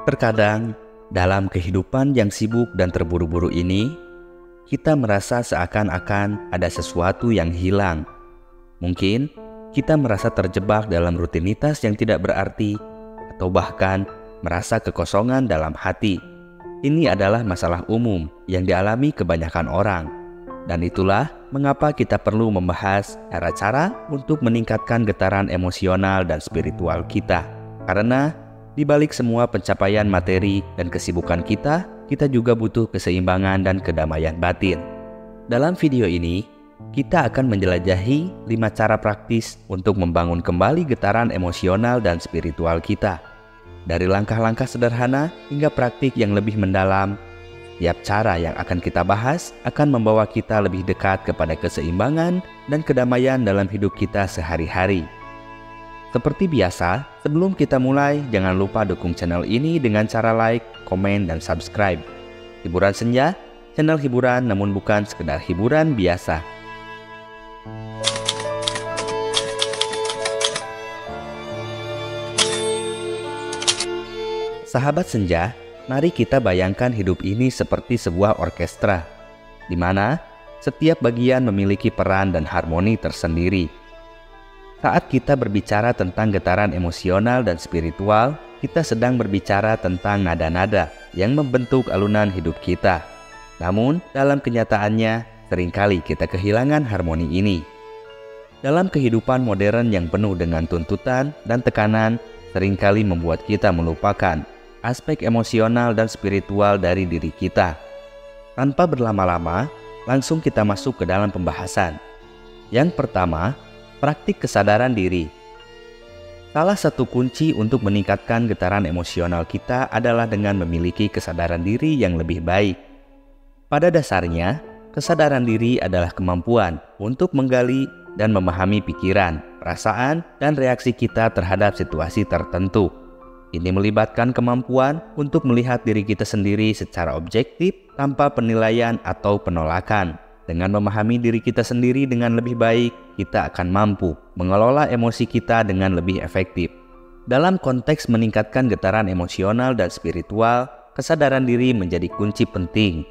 Terkadang, dalam kehidupan yang sibuk dan terburu-buru ini, kita merasa seakan-akan ada sesuatu yang hilang. Mungkin kita merasa terjebak dalam rutinitas yang tidak berarti, atau bahkan merasa kekosongan dalam hati. Ini adalah masalah umum yang dialami kebanyakan orang. Dan itulah mengapa kita perlu membahas cara-cara untuk meningkatkan getaran emosional dan spiritual kita. Karena di balik semua pencapaian materi dan kesibukan kita juga butuh keseimbangan dan kedamaian batin. Dalam video ini, kita akan menjelajahi 5 cara praktis untuk membangun kembali getaran emosional dan spiritual kita. Dari langkah-langkah sederhana hingga praktik yang lebih mendalam, tiap cara yang akan kita bahas akan membawa kita lebih dekat kepada keseimbangan dan kedamaian dalam hidup kita sehari-hari. Seperti biasa, sebelum kita mulai, jangan lupa dukung channel ini dengan cara like, komen, dan subscribe. Hiburan Senja, channel hiburan namun bukan sekedar hiburan biasa. Sahabat Senja, mari kita bayangkan hidup ini seperti sebuah orkestra, di mana setiap bagian memiliki peran dan harmoni tersendiri. Saat kita berbicara tentang getaran emosional dan spiritual, kita sedang berbicara tentang nada-nada yang membentuk alunan hidup kita. Namun, dalam kenyataannya, seringkali kita kehilangan harmoni ini. Dalam kehidupan modern yang penuh dengan tuntutan dan tekanan, seringkali membuat kita melupakan aspek emosional dan spiritual dari diri kita. Tanpa berlama-lama, langsung kita masuk ke dalam pembahasan. Yang pertama, praktik kesadaran diri. Salah satu kunci untuk meningkatkan getaran emosional kita adalah dengan memiliki kesadaran diri yang lebih baik. Pada dasarnya, kesadaran diri adalah kemampuan untuk menggali dan memahami pikiran, perasaan, dan reaksi kita terhadap situasi tertentu. Ini melibatkan kemampuan untuk melihat diri kita sendiri secara objektif tanpa penilaian atau penolakan. Dengan memahami diri kita sendiri dengan lebih baik, kita akan mampu mengelola emosi kita dengan lebih efektif. Dalam konteks meningkatkan getaran emosional dan spiritual, kesadaran diri menjadi kunci penting.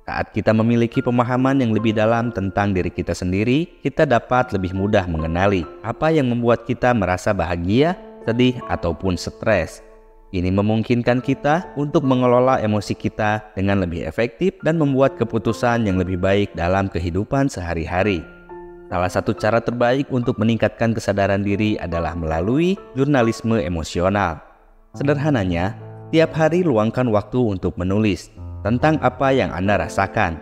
Saat kita memiliki pemahaman yang lebih dalam tentang diri kita sendiri, kita dapat lebih mudah mengenali apa yang membuat kita merasa bahagia, sedih, ataupun stres. Ini memungkinkan kita untuk mengelola emosi kita dengan lebih efektif dan membuat keputusan yang lebih baik dalam kehidupan sehari-hari. Salah satu cara terbaik untuk meningkatkan kesadaran diri adalah melalui jurnalisme emosional. Sederhananya, tiap hari luangkan waktu untuk menulis tentang apa yang Anda rasakan.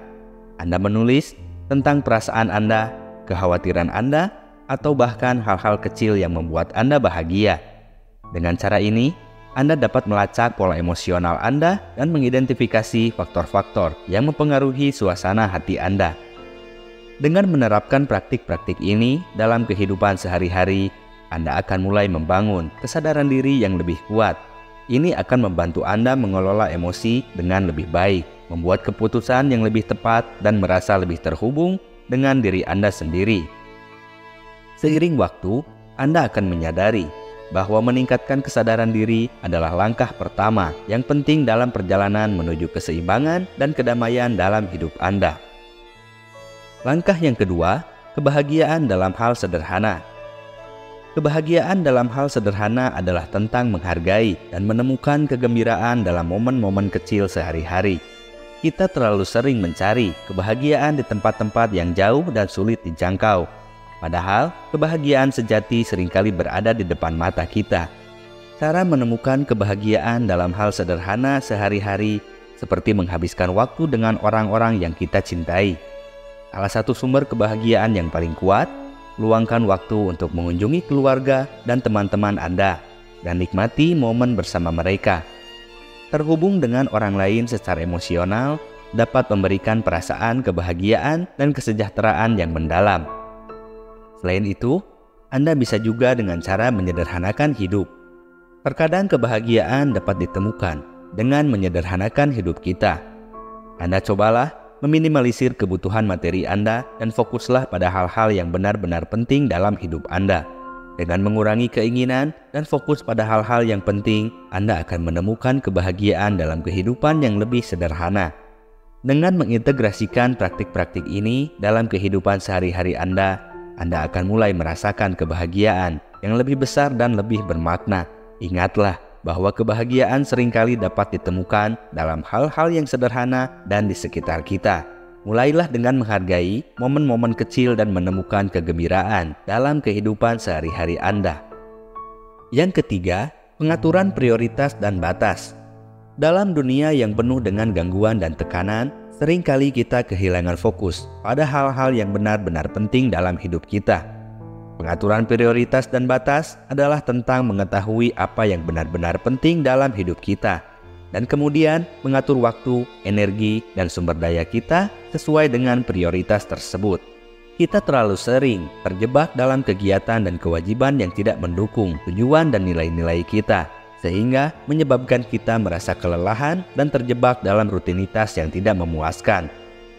Anda menulis tentang perasaan Anda, kekhawatiran Anda, atau bahkan hal-hal kecil yang membuat Anda bahagia. Dengan cara ini, Anda dapat melacak pola emosional Anda dan mengidentifikasi faktor-faktor yang mempengaruhi suasana hati Anda. Dengan menerapkan praktik-praktik ini dalam kehidupan sehari-hari, Anda akan mulai membangun kesadaran diri yang lebih kuat. Ini akan membantu Anda mengelola emosi dengan lebih baik, membuat keputusan yang lebih tepat, dan merasa lebih terhubung dengan diri Anda sendiri. Seiring waktu, Anda akan menyadari bahwa meningkatkan kesadaran diri adalah langkah pertama yang penting dalam perjalanan menuju keseimbangan dan kedamaian dalam hidup Anda. Langkah yang kedua, kebahagiaan dalam hal sederhana. Kebahagiaan dalam hal sederhana adalah tentang menghargai dan menemukan kegembiraan dalam momen-momen kecil sehari-hari. Kita terlalu sering mencari kebahagiaan di tempat-tempat yang jauh dan sulit dijangkau. Padahal, kebahagiaan sejati seringkali berada di depan mata kita. Cara menemukan kebahagiaan dalam hal sederhana sehari-hari seperti menghabiskan waktu dengan orang-orang yang kita cintai. Salah satu sumber kebahagiaan yang paling kuat, luangkan waktu untuk mengunjungi keluarga dan teman-teman Anda dan nikmati momen bersama mereka. Terhubung dengan orang lain secara emosional dapat memberikan perasaan kebahagiaan dan kesejahteraan yang mendalam. Selain itu, Anda bisa juga dengan cara menyederhanakan hidup. Terkadang kebahagiaan dapat ditemukan dengan menyederhanakan hidup kita. Anda cobalah meminimalisir kebutuhan materi Anda dan fokuslah pada hal-hal yang benar-benar penting dalam hidup Anda. Dengan mengurangi keinginan dan fokus pada hal-hal yang penting, Anda akan menemukan kebahagiaan dalam kehidupan yang lebih sederhana. Dengan mengintegrasikan praktik-praktik ini dalam kehidupan sehari-hari Anda akan mulai merasakan kebahagiaan yang lebih besar dan lebih bermakna. Ingatlah bahwa kebahagiaan seringkali dapat ditemukan dalam hal-hal yang sederhana dan di sekitar kita. Mulailah dengan menghargai momen-momen kecil dan menemukan kegembiraan dalam kehidupan sehari-hari Anda. Yang ketiga, pengaturan prioritas dan batas. Dalam dunia yang penuh dengan gangguan dan tekanan, seringkali kita kehilangan fokus pada hal-hal yang benar-benar penting dalam hidup kita. Pengaturan prioritas dan batas adalah tentang mengetahui apa yang benar-benar penting dalam hidup kita, dan kemudian mengatur waktu, energi, dan sumber daya kita sesuai dengan prioritas tersebut. Kita terlalu sering terjebak dalam kegiatan dan kewajiban yang tidak mendukung tujuan dan nilai-nilai kita, sehingga menyebabkan kita merasa kelelahan dan terjebak dalam rutinitas yang tidak memuaskan.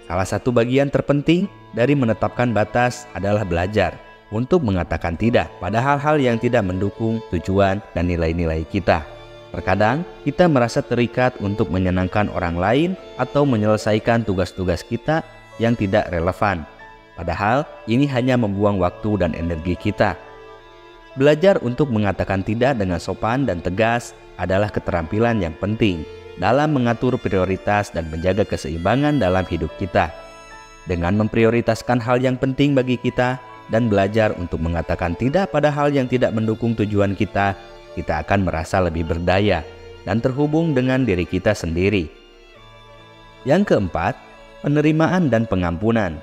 Salah satu bagian terpenting dari menetapkan batas adalah belajar untuk mengatakan tidak pada hal-hal yang tidak mendukung tujuan dan nilai-nilai kita. Terkadang kita merasa terikat untuk menyenangkan orang lain atau menyelesaikan tugas-tugas kita yang tidak relevan. Padahal ini hanya membuang waktu dan energi kita. Belajar untuk mengatakan tidak dengan sopan dan tegas adalah keterampilan yang penting dalam mengatur prioritas dan menjaga keseimbangan dalam hidup kita. Dengan memprioritaskan hal yang penting bagi kita dan belajar untuk mengatakan tidak pada hal yang tidak mendukung tujuan kita, kita akan merasa lebih berdaya dan terhubung dengan diri kita sendiri. Yang keempat, penerimaan dan pengampunan.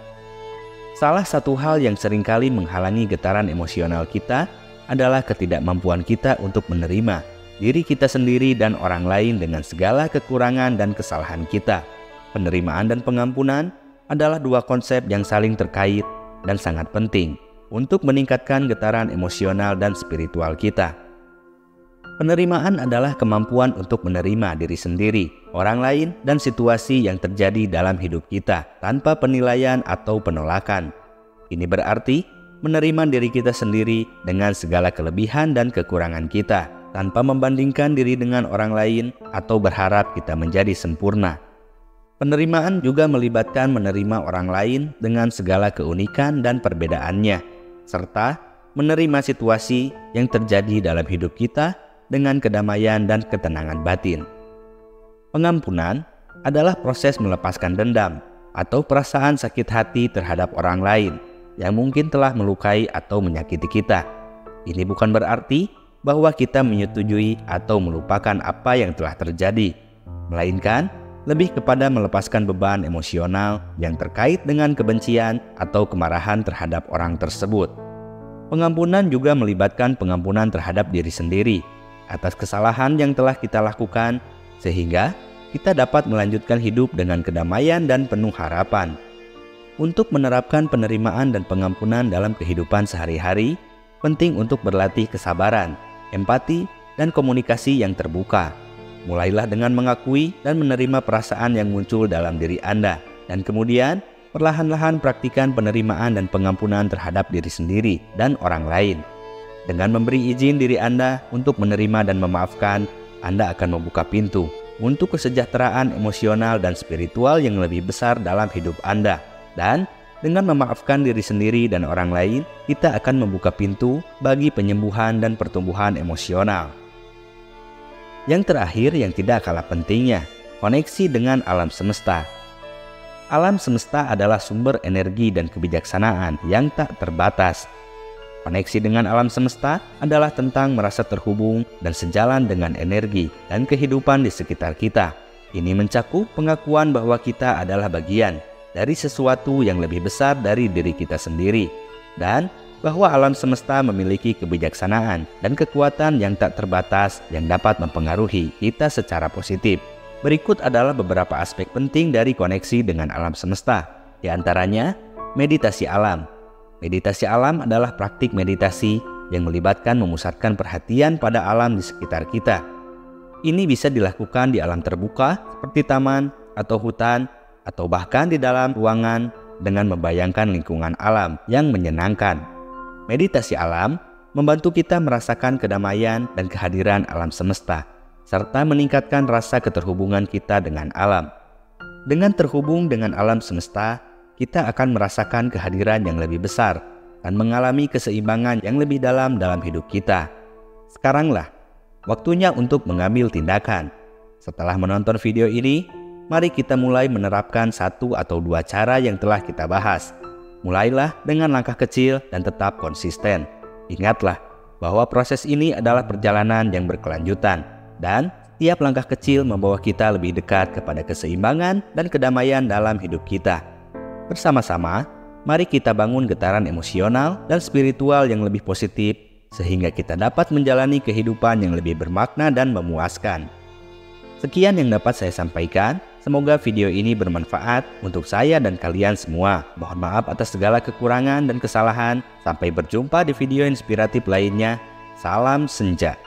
Salah satu hal yang seringkali menghalangi getaran emosional kita adalah ketidakmampuan kita untuk menerima diri kita sendiri dan orang lain dengan segala kekurangan dan kesalahan kita. Penerimaan dan pengampunan adalah dua konsep yang saling terkait dan sangat penting untuk meningkatkan getaran emosional dan spiritual kita. Penerimaan adalah kemampuan untuk menerima diri sendiri, orang lain, dan situasi yang terjadi dalam hidup kita tanpa penilaian atau penolakan. Ini berarti menerima diri kita sendiri dengan segala kelebihan dan kekurangan kita, tanpa membandingkan diri dengan orang lain atau berharap kita menjadi sempurna. Penerimaan juga melibatkan menerima orang lain dengan segala keunikan dan perbedaannya, serta menerima situasi yang terjadi dalam hidup kita dengan kedamaian dan ketenangan batin. Pengampunan adalah proses melepaskan dendam atau perasaan sakit hati terhadap orang lain yang mungkin telah melukai atau menyakiti kita. Ini bukan berarti bahwa kita menyetujui atau melupakan apa yang telah terjadi, melainkan lebih kepada melepaskan beban emosional yang terkait dengan kebencian atau kemarahan terhadap orang tersebut. Pengampunan juga melibatkan pengampunan terhadap diri sendiri atas kesalahan yang telah kita lakukan, sehingga kita dapat melanjutkan hidup dengan kedamaian dan penuh harapan. Untuk menerapkan penerimaan dan pengampunan dalam kehidupan sehari-hari, penting untuk berlatih kesabaran, empati, dan komunikasi yang terbuka. Mulailah dengan mengakui dan menerima perasaan yang muncul dalam diri Anda, dan kemudian perlahan-lahan praktikan penerimaan dan pengampunan terhadap diri sendiri dan orang lain. Dengan memberi izin diri Anda untuk menerima dan memaafkan, Anda akan membuka pintu untuk kesejahteraan emosional dan spiritual yang lebih besar dalam hidup Anda. Dan dengan memaafkan diri sendiri dan orang lain, kita akan membuka pintu bagi penyembuhan dan pertumbuhan emosional. Yang terakhir yang tidak kalah pentingnya, koneksi dengan alam semesta. Alam semesta adalah sumber energi dan kebijaksanaan yang tak terbatas. Koneksi dengan alam semesta adalah tentang merasa terhubung dan sejalan dengan energi dan kehidupan di sekitar kita. Ini mencakup pengakuan bahwa kita adalah bagian dari sesuatu yang lebih besar dari diri kita sendiri, dan bahwa alam semesta memiliki kebijaksanaan dan kekuatan yang tak terbatas yang dapat mempengaruhi kita secara positif. Berikut adalah beberapa aspek penting dari koneksi dengan alam semesta, di antaranya meditasi alam. Meditasi alam adalah praktik meditasi yang melibatkan memusatkan perhatian pada alam di sekitar kita. Ini bisa dilakukan di alam terbuka seperti taman atau hutan, atau bahkan di dalam ruangan dengan membayangkan lingkungan alam yang menyenangkan. Meditasi alam membantu kita merasakan kedamaian dan kehadiran alam semesta, serta meningkatkan rasa keterhubungan kita dengan alam. Dengan terhubung dengan alam semesta, kita akan merasakan kehadiran yang lebih besar dan mengalami keseimbangan yang lebih dalam hidup kita. Sekaranglah waktunya untuk mengambil tindakan. Setelah menonton video ini, mari kita mulai menerapkan 1 atau 2 cara yang telah kita bahas. Mulailah dengan langkah kecil dan tetap konsisten. Ingatlah bahwa proses ini adalah perjalanan yang berkelanjutan, dan setiap langkah kecil membawa kita lebih dekat kepada keseimbangan dan kedamaian dalam hidup kita. Bersama-sama, mari kita bangun getaran emosional dan spiritual yang lebih positif, sehingga kita dapat menjalani kehidupan yang lebih bermakna dan memuaskan. Sekian yang dapat saya sampaikan. Semoga video ini bermanfaat untuk saya dan kalian semua. Mohon maaf atas segala kekurangan dan kesalahan. Sampai berjumpa di video inspiratif lainnya. Salam senja.